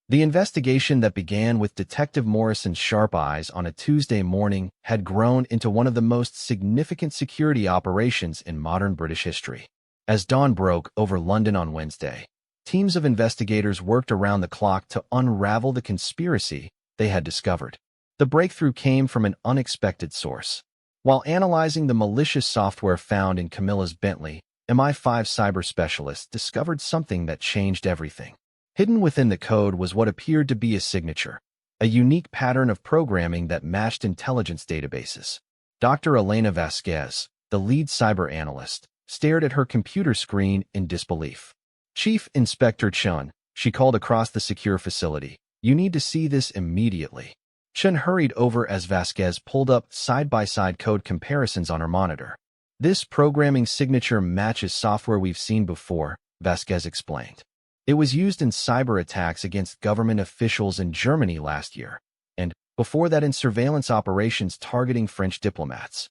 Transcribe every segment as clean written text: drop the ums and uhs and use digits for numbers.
The investigation that began with Detective Morrison's sharp eyes on a Tuesday morning had grown into one of the most significant security operations in modern British history. As dawn broke over London on Wednesday, teams of investigators worked around the clock to unravel the conspiracy they had discovered. The breakthrough came from an unexpected source. While analyzing the malicious software found in Camilla's Bentley, MI5 cyber specialists discovered something that changed everything. Hidden within the code was what appeared to be a signature, a unique pattern of programming that matched intelligence databases. Dr. Elena Vasquez, the lead cyber analyst, stared at her computer screen in disbelief. "Chief Inspector Chun," she called across the secure facility, "you need to see this immediately." Chun hurried over as Vasquez pulled up side-by-side code comparisons on her monitor. "This programming signature matches software we've seen before," Vasquez explained. "It was used in cyber attacks against government officials in Germany last year, and before that in surveillance operations targeting French diplomats."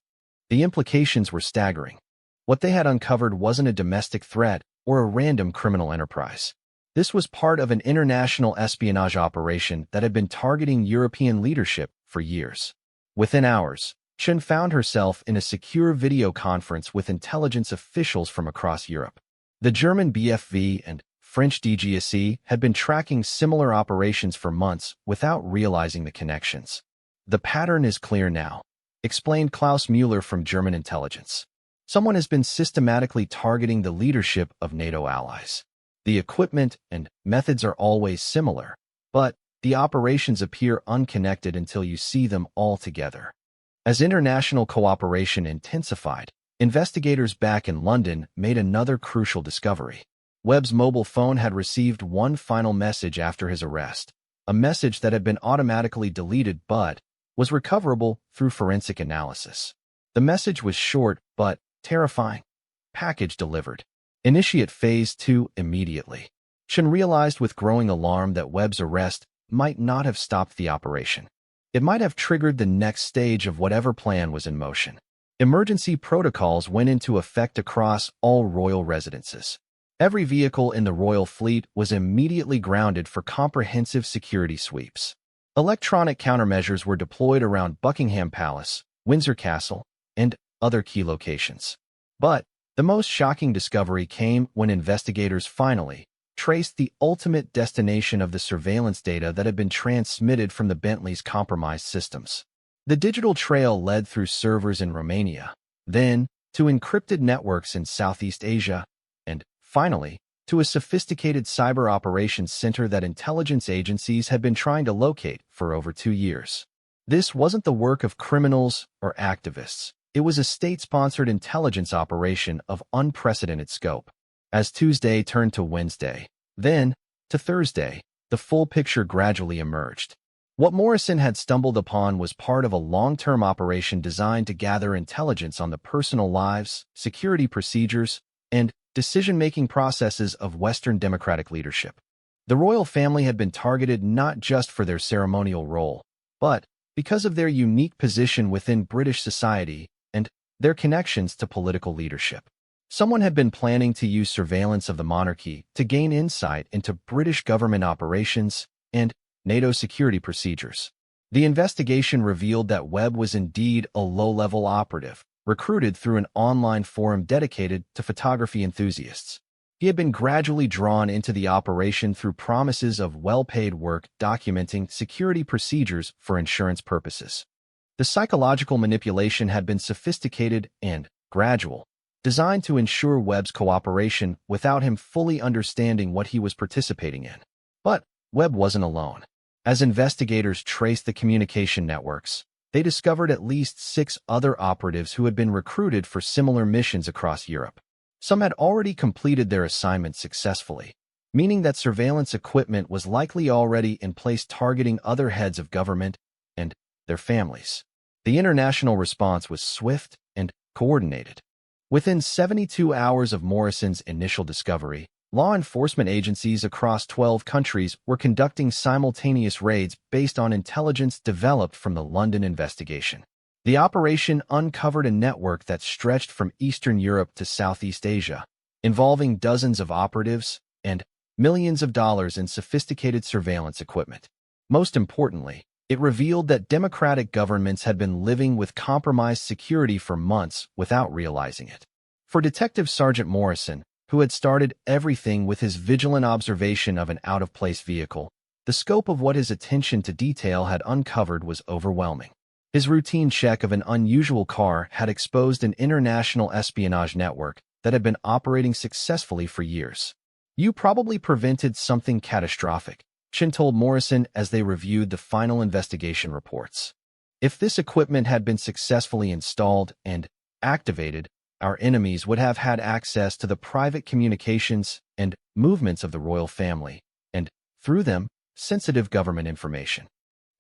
The implications were staggering. What they had uncovered wasn't a domestic threat or a random criminal enterprise. This was part of an international espionage operation that had been targeting European leadership for years. Within hours, Chun found herself in a secure video conference with intelligence officials from across Europe. The German BFV and French DGSE had been tracking similar operations for months without realizing the connections. "The pattern is clear now," explained Klaus Müller from German intelligence. "Someone has been systematically targeting the leadership of NATO allies. The equipment and methods are always similar, but the operations appear unconnected until you see them all together." As international cooperation intensified, investigators back in London made another crucial discovery. Webb's mobile phone had received one final message after his arrest, a message that had been automatically deleted but was recoverable through forensic analysis. The message was short but terrifying. "Package delivered. Initiate Phase 2 immediately." Chun realized with growing alarm that Webb's arrest might not have stopped the operation. It might have triggered the next stage of whatever plan was in motion. Emergency protocols went into effect across all royal residences. Every vehicle in the royal fleet was immediately grounded for comprehensive security sweeps. Electronic countermeasures were deployed around Buckingham Palace, Windsor Castle, and other key locations. But the most shocking discovery came when investigators finally traced the ultimate destination of the surveillance data that had been transmitted from the Bentley's compromised systems. The digital trail led through servers in Romania, then to encrypted networks in Southeast Asia, and finally, to a sophisticated cyber operations center that intelligence agencies had been trying to locate for over 2 years. This wasn't the work of criminals or activists. It was a state-sponsored intelligence operation of unprecedented scope. As Tuesday turned to Wednesday, then to Thursday, the full picture gradually emerged. What Morrison had stumbled upon was part of a long-term operation designed to gather intelligence on the personal lives, security procedures, and decision-making processes of Western democratic leadership. The royal family had been targeted not just for their ceremonial role, but because of their unique position within British society and their connections to political leadership. Someone had been planning to use surveillance of the monarchy to gain insight into British government operations and NATO security procedures. The investigation revealed that Webb was indeed a low-level operative, recruited through an online forum dedicated to photography enthusiasts. He had been gradually drawn into the operation through promises of well-paid work documenting security procedures for insurance purposes. The psychological manipulation had been sophisticated and gradual, designed to ensure Webb's cooperation without him fully understanding what he was participating in. But Webb wasn't alone. As investigators traced the communication networks, they discovered at least 6 other operatives who had been recruited for similar missions across Europe. Some had already completed their assignments successfully, meaning that surveillance equipment was likely already in place targeting other heads of government and their families. The international response was swift and coordinated. Within 72 hours of Morrison's initial discovery, law enforcement agencies across 12 countries were conducting simultaneous raids based on intelligence developed from the London investigation. The operation uncovered a network that stretched from Eastern Europe to Southeast Asia, involving dozens of operatives and millions of dollars in sophisticated surveillance equipment. Most importantly, it revealed that democratic governments had been living with compromised security for months without realizing it. For Detective Sergeant Morrison, who had started everything with his vigilant observation of an out-of-place vehicle, the scope of what his attention to detail had uncovered was overwhelming. His routine check of an unusual car had exposed an international espionage network that had been operating successfully for years. "You probably prevented something catastrophic," Chin told Morrison as they reviewed the final investigation reports. "If this equipment had been successfully installed and activated, our enemies would have had access to the private communications and movements of the royal family, and, through them, sensitive government information."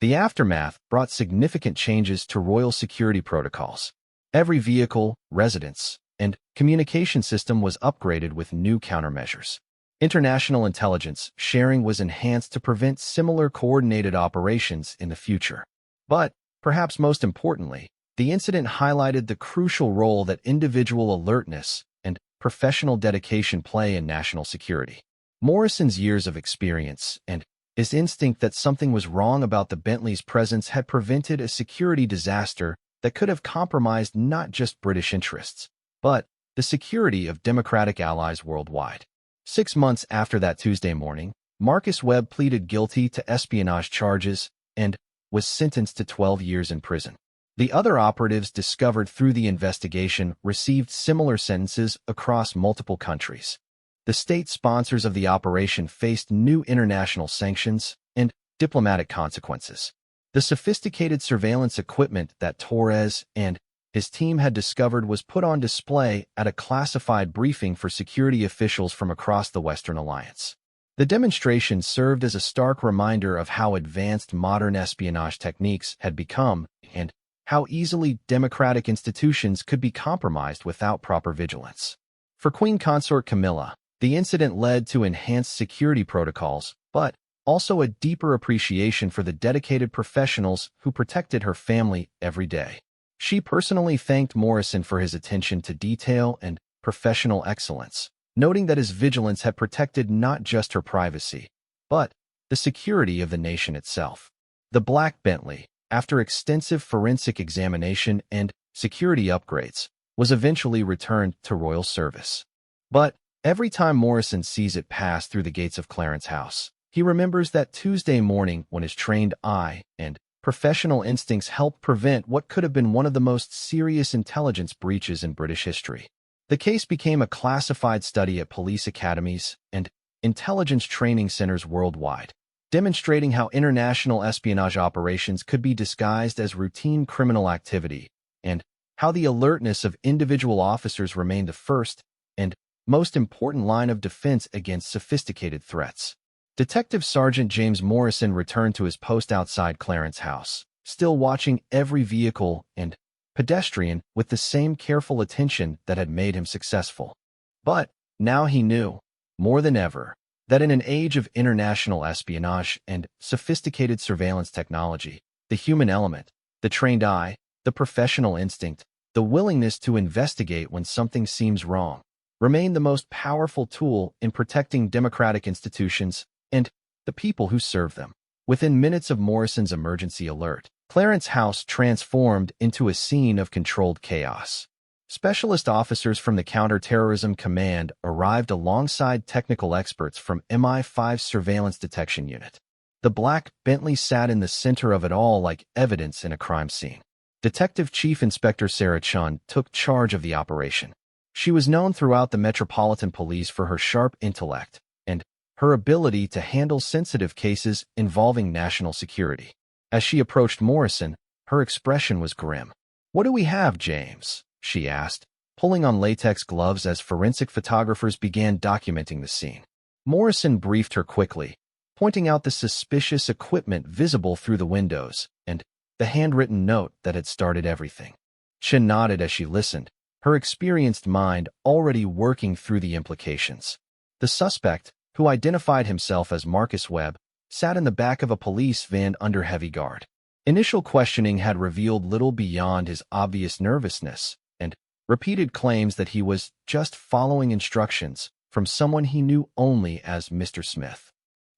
The aftermath brought significant changes to royal security protocols. Every vehicle, residence, and communication system was upgraded with new countermeasures. International intelligence sharing was enhanced to prevent similar coordinated operations in the future. But, perhaps most importantly, the incident highlighted the crucial role that individual alertness and professional dedication play in national security. Morrison's years of experience and his instinct that something was wrong about the Bentley's presence had prevented a security disaster that could have compromised not just British interests, but the security of democratic allies worldwide. 6 months after that Tuesday morning, Marcus Webb pleaded guilty to espionage charges and was sentenced to 12 years in prison. The other operatives discovered through the investigation received similar sentences across multiple countries. The state sponsors of the operation faced new international sanctions and diplomatic consequences. The sophisticated surveillance equipment that Torres and his team had discovered was put on display at a classified briefing for security officials from across the Western Alliance. The demonstration served as a stark reminder of how advanced modern espionage techniques had become and how easily democratic institutions could be compromised without proper vigilance. For Queen Consort Camilla, the incident led to enhanced security protocols, but also a deeper appreciation for the dedicated professionals who protected her family every day. She personally thanked Morrison for his attention to detail and professional excellence, noting that his vigilance had protected not just her privacy, but the security of the nation itself. The black Bentley, after extensive forensic examination and security upgrades, was eventually returned to royal service. But every time Morrison sees it pass through the gates of Clarence House, he remembers that Tuesday morning when his trained eye and professional instincts helped prevent what could have been one of the most serious intelligence breaches in British history. The case became a classified study at police academies and intelligence training centers worldwide, demonstrating how international espionage operations could be disguised as routine criminal activity and how the alertness of individual officers remained the first and most important line of defense against sophisticated threats. Detective Sergeant James Morrison returned to his post outside Clarence House, still watching every vehicle and pedestrian with the same careful attention that had made him successful. But now he knew, more than ever, that in an age of international espionage and sophisticated surveillance technology, the human element, the trained eye, the professional instinct, the willingness to investigate when something seems wrong, remain the most powerful tool in protecting democratic institutions and the people who serve them. Within minutes of Morrison's emergency alert, Clarence House transformed into a scene of controlled chaos. Specialist officers from the Counterterrorism Command arrived alongside technical experts from MI5's Surveillance Detection Unit. The black Bentley sat in the center of it all like evidence in a crime scene. Detective Chief Inspector Sarah Chun took charge of the operation. She was known throughout the Metropolitan Police for her sharp intellect and her ability to handle sensitive cases involving national security. As she approached Morrison, her expression was grim. "What do we have, James?" she asked, pulling on latex gloves as forensic photographers began documenting the scene. Morrison briefed her quickly, pointing out the suspicious equipment visible through the windows and the handwritten note that had started everything. Chin nodded as she listened, her experienced mind already working through the implications. The suspect, who identified himself as Marcus Webb, sat in the back of a police van under heavy guard. Initial questioning had revealed little beyond his obvious nervousness and repeated claims that he was just following instructions from someone he knew only as Mr. Smith.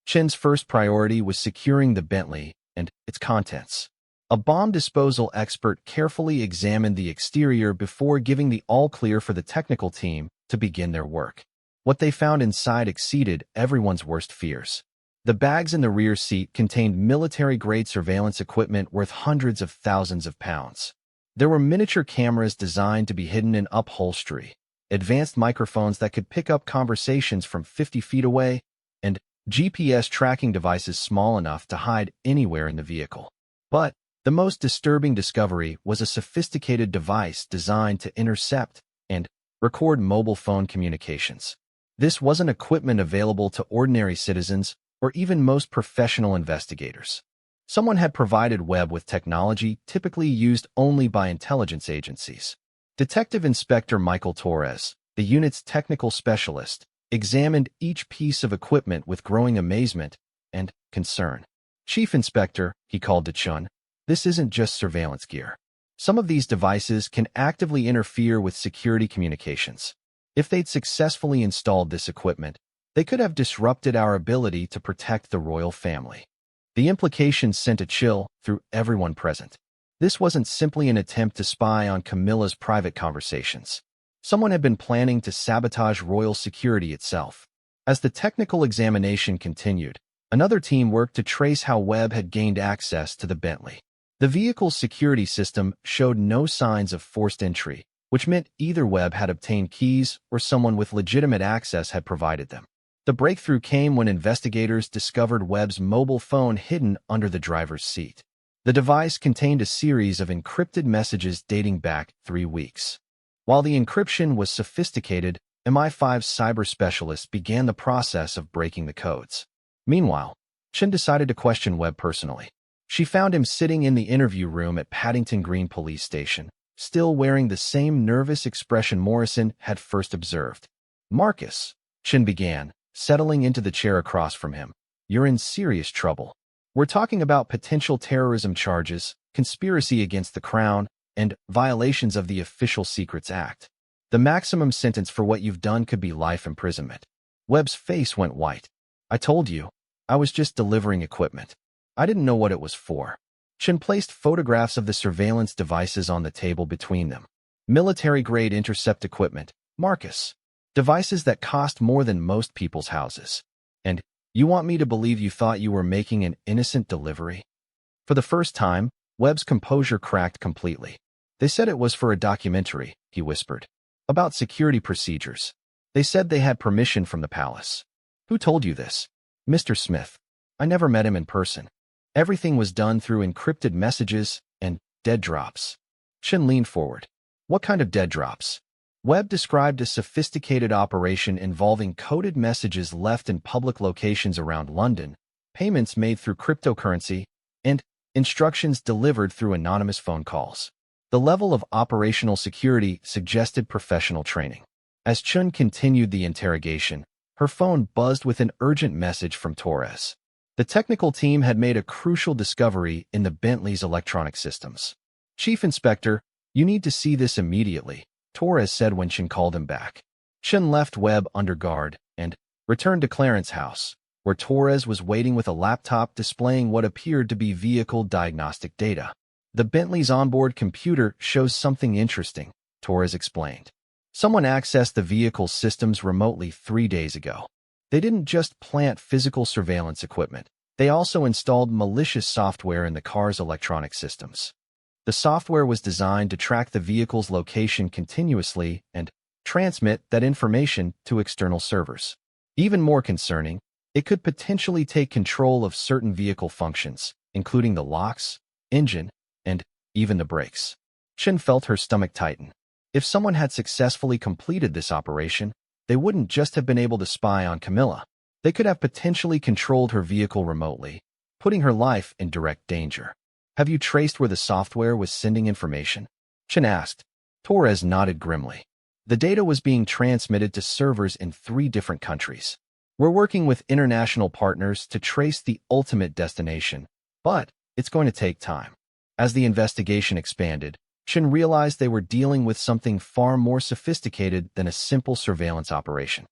Chen's first priority was securing the Bentley and its contents. A bomb disposal expert carefully examined the exterior before giving the all-clear for the technical team to begin their work. What they found inside exceeded everyone's worst fears. The bags in the rear seat contained military-grade surveillance equipment worth hundreds of thousands of pounds. There were miniature cameras designed to be hidden in upholstery, advanced microphones that could pick up conversations from 50 feet away, and GPS tracking devices small enough to hide anywhere in the vehicle. But the most disturbing discovery was a sophisticated device designed to intercept and record mobile phone communications. This wasn't equipment available to ordinary citizens or even most professional investigators. Someone had provided Webb with technology typically used only by intelligence agencies. Detective Inspector Michael Torres, the unit's technical specialist, examined each piece of equipment with growing amazement and concern. "Chief Inspector," he called to Chun, "this isn't just surveillance gear. Some of these devices can actively interfere with security communications. If they'd successfully installed this equipment, they could have disrupted our ability to protect the royal family." The implications sent a chill through everyone present. This wasn't simply an attempt to spy on Camilla's private conversations. Someone had been planning to sabotage royal security itself. As the technical examination continued, another team worked to trace how Webb had gained access to the Bentley. The vehicle's security system showed no signs of forced entry, which meant either Webb had obtained keys or someone with legitimate access had provided them. The breakthrough came when investigators discovered Webb's mobile phone hidden under the driver's seat. The device contained a series of encrypted messages dating back 3 weeks. While the encryption was sophisticated, MI5's cyber specialists began the process of breaking the codes. Meanwhile, Chen decided to question Webb personally. She found him sitting in the interview room at Paddington Green Police Station, still wearing the same nervous expression Morrison had first observed. "Marcus," Chen began, settling into the chair across from him, "you're in serious trouble. We're talking about potential terrorism charges, conspiracy against the crown, and violations of the Official Secrets Act. The maximum sentence for what you've done could be life imprisonment." Webb's face went white. "I told you, I was just delivering equipment. I didn't know what it was for." Chen placed photographs of the surveillance devices on the table between them. "Military-grade intercept equipment, Marcus. Devices that cost more than most people's houses. And you want me to believe you thought you were making an innocent delivery?" For the first time, Webb's composure cracked completely. "They said it was for a documentary," he whispered. "About security procedures. They said they had permission from the palace." "Who told you this?" "Mr. Smith. I never met him in person. Everything was done through encrypted messages and dead drops." Chen leaned forward. "What kind of dead drops?" Webb described a sophisticated operation involving coded messages left in public locations around London, payments made through cryptocurrency, and instructions delivered through anonymous phone calls. The level of operational security suggested professional training. As Chun continued the interrogation, her phone buzzed with an urgent message from Torres. The technical team had made a crucial discovery in the Bentley's electronic systems. "Chief Inspector, you need to see this immediately," Torres said when Chen called him back. Chen left Webb under guard and returned to Clarence's house, where Torres was waiting with a laptop displaying what appeared to be vehicle diagnostic data. "The Bentley's onboard computer shows something interesting," Torres explained. "Someone accessed the vehicle's systems remotely 3 days ago. They didn't just plant physical surveillance equipment. They also installed malicious software in the car's electronic systems. The software was designed to track the vehicle's location continuously and transmit that information to external servers. Even more concerning, it could potentially take control of certain vehicle functions, including the locks, engine, and even the brakes." Chen felt her stomach tighten. If someone had successfully completed this operation, they wouldn't just have been able to spy on Camilla. They could have potentially controlled her vehicle remotely, putting her life in direct danger. "Have you traced where the software was sending information?" Chen asked. Torres nodded grimly. "The data was being transmitted to servers in 3 different countries. We're working with international partners to trace the ultimate destination, but it's going to take time." As the investigation expanded, Chen realized they were dealing with something far more sophisticated than a simple surveillance operation.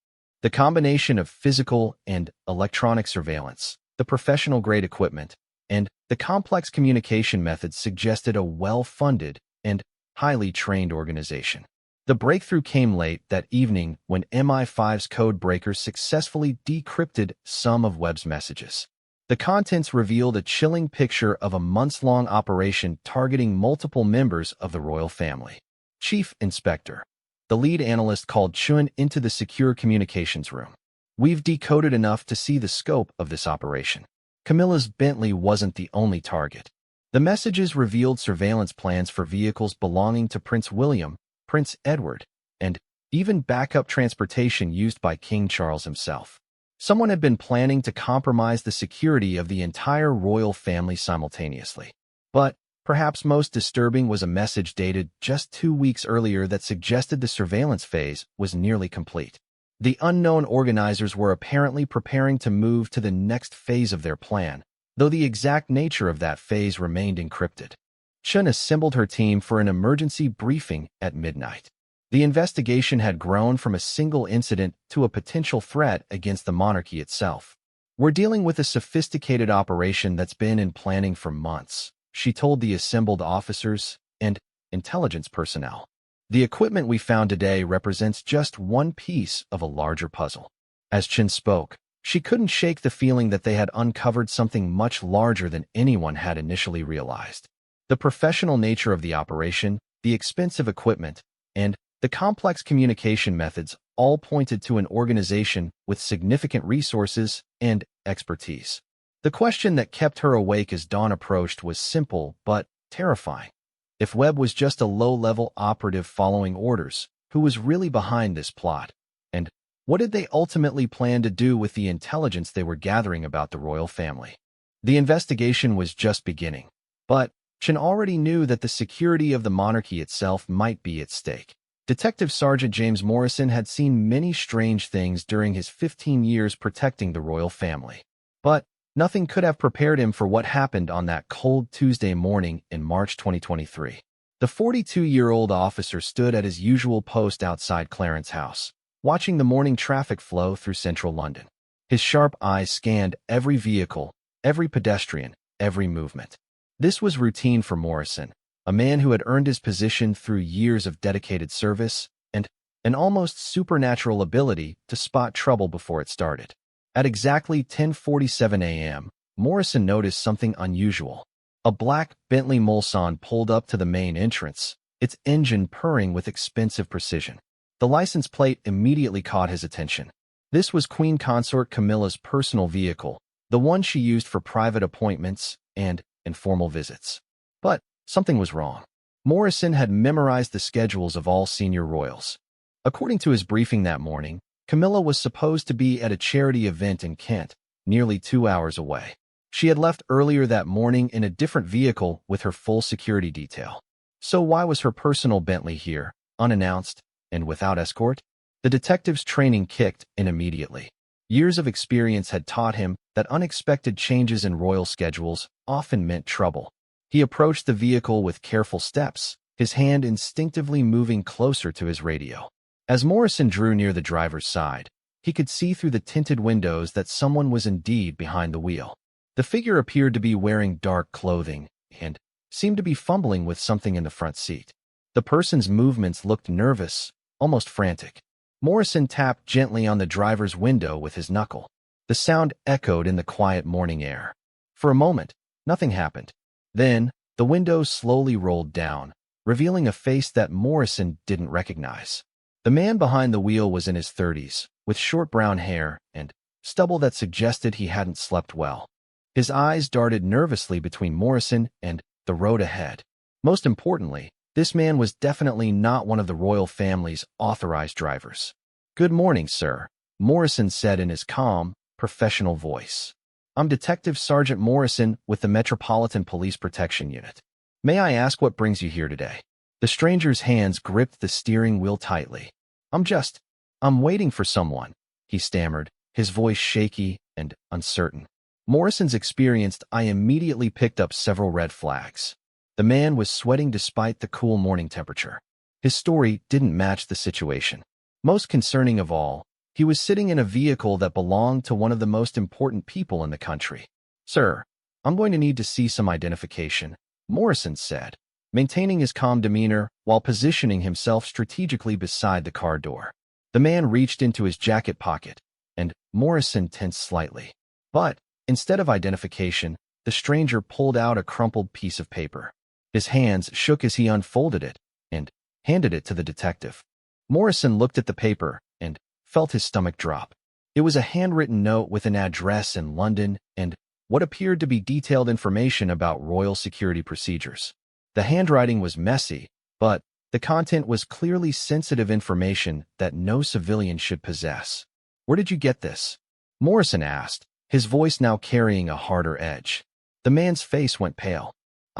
The combination of physical and electronic surveillance, the professional-grade equipment, and the complex communication methods suggested a well-funded and highly trained organization. The breakthrough came late that evening when MI5's code breakers successfully decrypted some of Webb's messages. The contents revealed a chilling picture of a months-long operation targeting multiple members of the royal family. Chief Inspector, the lead analyst, called Chun into the secure communications room. "We've decoded enough to see the scope of this operation." Camilla's Bentley wasn't the only target. The messages revealed surveillance plans for vehicles belonging to Prince William, Prince Edward, and even backup transportation used by King Charles himself. Someone had been planning to compromise the security of the entire royal family simultaneously. But perhaps most disturbing was a message dated just 2 weeks earlier that suggested the surveillance phase was nearly complete. The unknown organizers were apparently preparing to move to the next phase of their plan, though the exact nature of that phase remained encrypted. Chun assembled her team for an emergency briefing at midnight. The investigation had grown from a single incident to a potential threat against the monarchy itself. "We're dealing with a sophisticated operation that's been in planning for months," she told the assembled officers and intelligence personnel. "The equipment we found today represents just one piece of a larger puzzle." As Chun spoke, she couldn't shake the feeling that they had uncovered something much larger than anyone had initially realized. The professional nature of the operation, the expensive equipment, and the complex communication methods all pointed to an organization with significant resources and expertise. The question that kept her awake as dawn approached was simple but terrifying. If Webb was just a low-level operative following orders, who was really behind this plot? And what did they ultimately plan to do with the intelligence they were gathering about the royal family? The investigation was just beginning, but Chun already knew that the security of the monarchy itself might be at stake. Detective Sergeant James Morrison had seen many strange things during his 15 years protecting the royal family. But nothing could have prepared him for what happened on that cold Tuesday morning in March 2023. The 42-year-old officer stood at his usual post outside Clarence House, watching the morning traffic flow through central London. His sharp eyes scanned every vehicle, every pedestrian, every movement. This was routine for Morrison, a man who had earned his position through years of dedicated service and an almost supernatural ability to spot trouble before it started. At exactly 10:47 a.m., Morrison noticed something unusual. A black Bentley Mulsanne pulled up to the main entrance, its engine purring with expensive precision. The license plate immediately caught his attention. This was Queen Consort Camilla's personal vehicle, the one she used for private appointments and informal visits. But something was wrong. Morrison had memorized the schedules of all senior royals. According to his briefing that morning, Camilla was supposed to be at a charity event in Kent, nearly 2 hours away. She had left earlier that morning in a different vehicle with her full security detail. So why was her personal Bentley here, unannounced, and without escort? The detective's training kicked in immediately. Years of experience had taught him that unexpected changes in royal schedules often meant trouble. He approached the vehicle with careful steps, his hand instinctively moving closer to his radio. As Morrison drew near the driver's side, he could see through the tinted windows that someone was indeed behind the wheel. The figure appeared to be wearing dark clothing and seemed to be fumbling with something in the front seat. The person's movements looked nervous, almost frantic. Morrison tapped gently on the driver's window with his knuckle. The sound echoed in the quiet morning air. For a moment, nothing happened. Then, the window slowly rolled down, revealing a face that Morrison didn't recognize. The man behind the wheel was in his 30s, with short brown hair and stubble that suggested he hadn't slept well. His eyes darted nervously between Morrison and the road ahead. Most importantly, this man was definitely not one of the royal family's authorized drivers. "Good morning, sir," Morrison said in his calm, professional voice. "I'm Detective Sergeant Morrison with the Metropolitan Police Protection Unit. May I ask what brings you here today?" The stranger's hands gripped the steering wheel tightly. I'm waiting for someone," he stammered, his voice shaky and uncertain. Morrison's experienced eye immediately picked up several red flags. The man was sweating despite the cool morning temperature. His story didn't match the situation. Most concerning of all, He was sitting in a vehicle that belonged to one of the most important people in the country. "Sir, I'm going to need to see some identification," Morrison said, maintaining his calm demeanor while positioning himself strategically beside the car door. The man reached into his jacket pocket, and Morrison tensed slightly. But instead of identification, the stranger pulled out a crumpled piece of paper. His hands shook as he unfolded it and handed it to the detective. Morrison looked at the paper and felt his stomach drop. It was a handwritten note with an address in London and what appeared to be detailed information about royal security procedures. The handwriting was messy, but the content was clearly sensitive information that no civilian should possess. "Where did you get this?" Morrison asked, his voice now carrying a harder edge. The man's face went pale.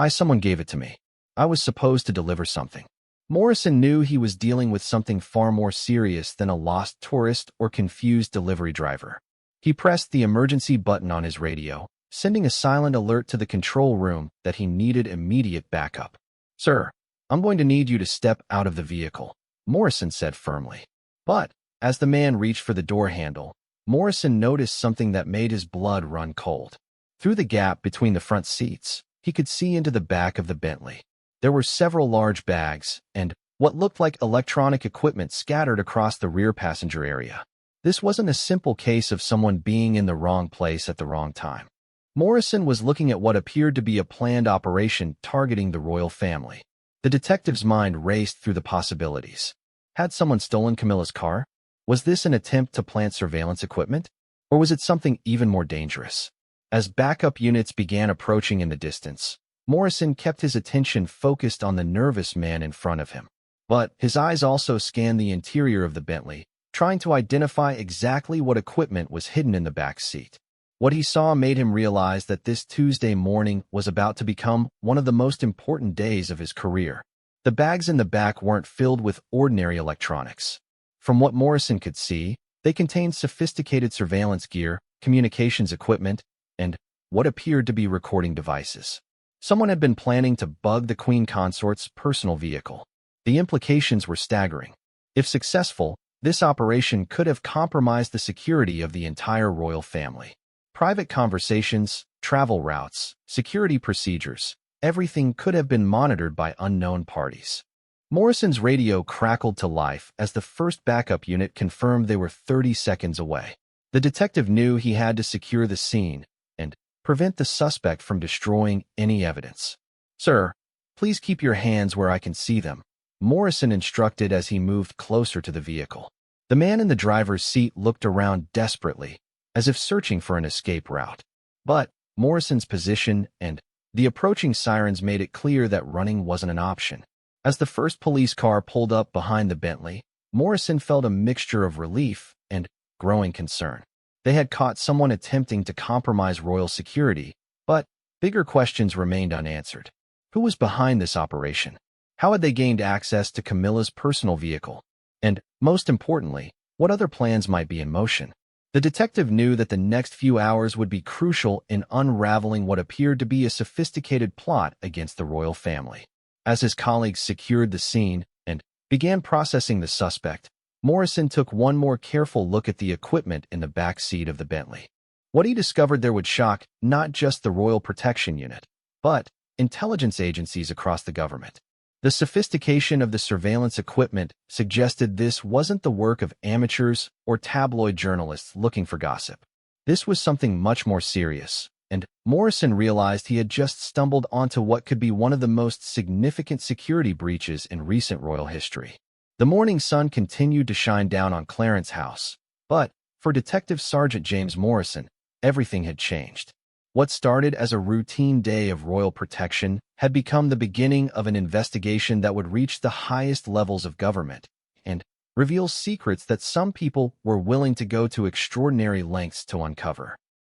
Someone gave it to me. I was supposed to deliver something." Morrison knew he was dealing with something far more serious than a lost tourist or confused delivery driver. He pressed the emergency button on his radio, sending a silent alert to the control room that he needed immediate backup. "Sir, I'm going to need you to step out of the vehicle," Morrison said firmly. But as the man reached for the door handle, Morrison noticed something that made his blood run cold. Through the gap between the front seats, he could see into the back of the Bentley. There were several large bags and what looked like electronic equipment scattered across the rear passenger area. This wasn't a simple case of someone being in the wrong place at the wrong time. Morrison was looking at what appeared to be a planned operation targeting the royal family. The detective's mind raced through the possibilities. Had someone stolen Camilla's car? Was this an attempt to plant surveillance equipment? Or was it something even more dangerous? As backup units began approaching in the distance, Morrison kept his attention focused on the nervous man in front of him. But his eyes also scanned the interior of the Bentley, trying to identify exactly what equipment was hidden in the back seat. What he saw made him realize that this Tuesday morning was about to become one of the most important days of his career. The bags in the back weren't filled with ordinary electronics. From what Morrison could see, they contained sophisticated surveillance gear, communications equipment, and what appeared to be recording devices. Someone had been planning to bug the Queen Consort's personal vehicle. The implications were staggering. If successful, this operation could have compromised the security of the entire royal family. Private conversations, travel routes, security procedures, everything could have been monitored by unknown parties. Morrison's radio crackled to life as the first backup unit confirmed they were 30 seconds away. The detective knew he had to secure the scene and prevent the suspect from destroying any evidence. "Sir, please keep your hands where I can see them," Morrison instructed as he moved closer to the vehicle. The man in the driver's seat looked around desperately, as if searching for an escape route. But Morrison's position and the approaching sirens made it clear that running wasn't an option. As the first police car pulled up behind the Bentley, Morrison felt a mixture of relief and growing concern. They had caught someone attempting to compromise royal security, but bigger questions remained unanswered. Who was behind this operation? How had they gained access to Camilla's personal vehicle? And, most importantly, what other plans might be in motion? The detective knew that the next few hours would be crucial in unraveling what appeared to be a sophisticated plot against the royal family. As his colleagues secured the scene and began processing the suspect, Morrison took one more careful look at the equipment in the back seat of the Bentley. What he discovered there would shock not just the Royal Protection Unit, but intelligence agencies across the government. The sophistication of the surveillance equipment suggested this wasn't the work of amateurs or tabloid journalists looking for gossip. This was something much more serious, and Morrison realized he had just stumbled onto what could be one of the most significant security breaches in recent royal history. The morning sun continued to shine down on Clarence House, but for Detective Sergeant James Morrison, everything had changed. What started as a routine day of royal protection had become the beginning of an investigation that would reach the highest levels of government and reveal secrets that some people were willing to go to extraordinary lengths to uncover.